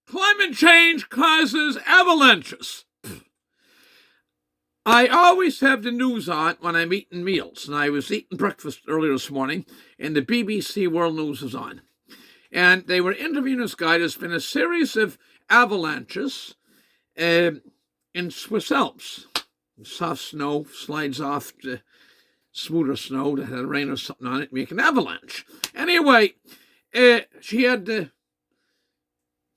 Climate change causes avalanches. I always have the news on when I'm eating meals, and I was eating breakfast earlier this morning, and the BBC World News was on. And they were interviewing this guy. There's been a series of avalanches in Swiss Alps. Soft snow slides off to smoother snow that had rain or something on it, make an avalanche. Anyway, she had the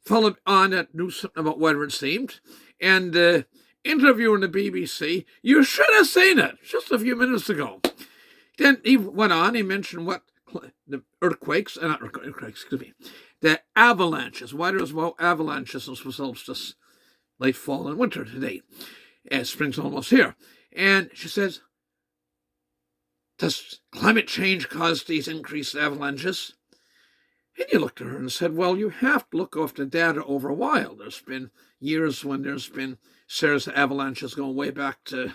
fellow on that knew something about weather, it seemed, and interviewing the BBC. You should have seen it just a few minutes ago. Then he went on, he mentioned what the the avalanches. Why there's more avalanches in Swiss Alps this late fall and winter today. Spring's almost here. And she says, does climate change cause these increased avalanches? And you looked at her and said, well, you have to look off the data over a while. There's been years when there's been series of avalanches going way back to a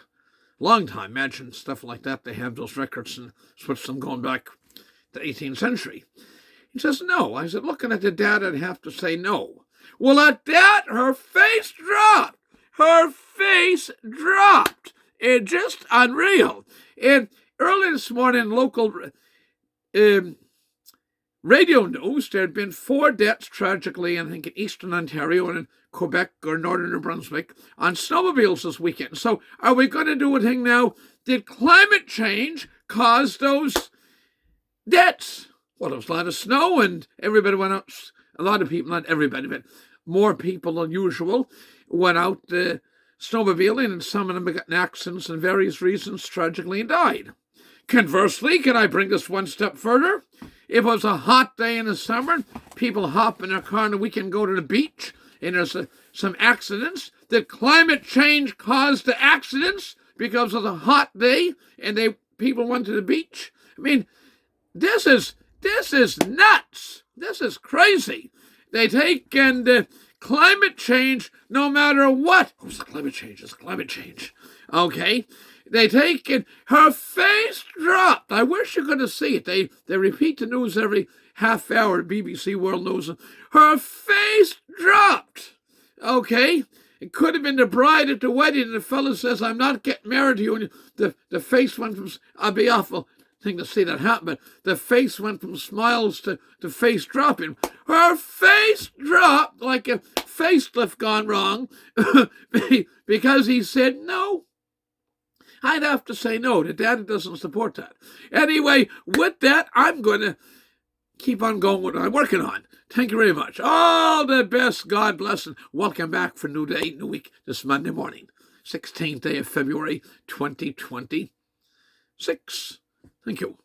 long time. Imagine stuff like that. They have those records and switch them going back to the 18th century. He says, no. I said, looking at the data, I'd have to say no. Well, at that, her face dropped. Her face dropped. It's just unreal. And early this morning, local radio news, there had been 4 deaths, tragically, I think in eastern Ontario and in Quebec or northern New Brunswick, on snowmobiles this weekend. So are we going to do a thing now? Did climate change cause those deaths? Well, there was a lot of snow and everybody went out. A lot of people, not everybody, but more people than usual went out snowmobiling, and some of them got in accidents and various reasons, tragically, and died. Conversely, can I bring this one step further? If it was a hot day in the summer, people hop in their car on the weekend, go to the beach, and there's some accidents. Did climate change cause the accidents because of the hot day and people went to the beach? I mean, this is nuts. This is crazy. They take and climate change, no matter what. Oh, it's climate change. It's climate change. Okay. They take it. Her face dropped. I wish you could have seen it. They repeat the news every half hour, BBC World News. Her face dropped. Okay? It could have been the bride at the wedding, and the fellow says, I'm not getting married to you. And the face went from, I'd be awful thing to see that happen, but the face went from smiles to face dropping. Her face dropped like a facelift gone wrong because he said no. I'd have to say no. The data doesn't support that. Anyway, with that, I'm going to keep on going with what I'm working on. Thank you very much. All the best. God bless, and welcome back for a new day, new week, this Monday morning, 16th day of February, 2026. Thank you.